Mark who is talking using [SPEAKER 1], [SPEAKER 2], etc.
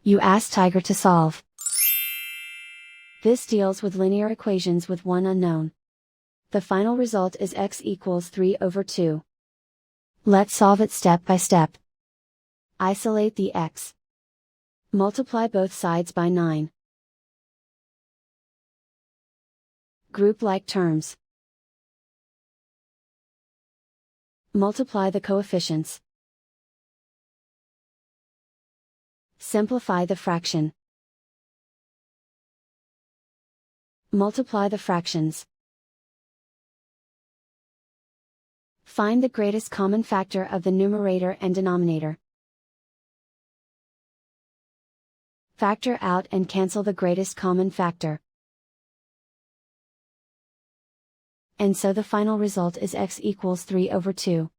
[SPEAKER 1] You ask Tiger to solve. This deals with linear equations with one unknown. The final result is x equals 3/2. Let's solve it step by step. Isolate the x. Multiply both sides by 9. Group like terms. Multiply the coefficients. Simplify the fraction. Multiply the fractions. Find the greatest common factor of the numerator and denominator. Factor out and cancel the greatest common factor. And so the final result is x equals 3/2.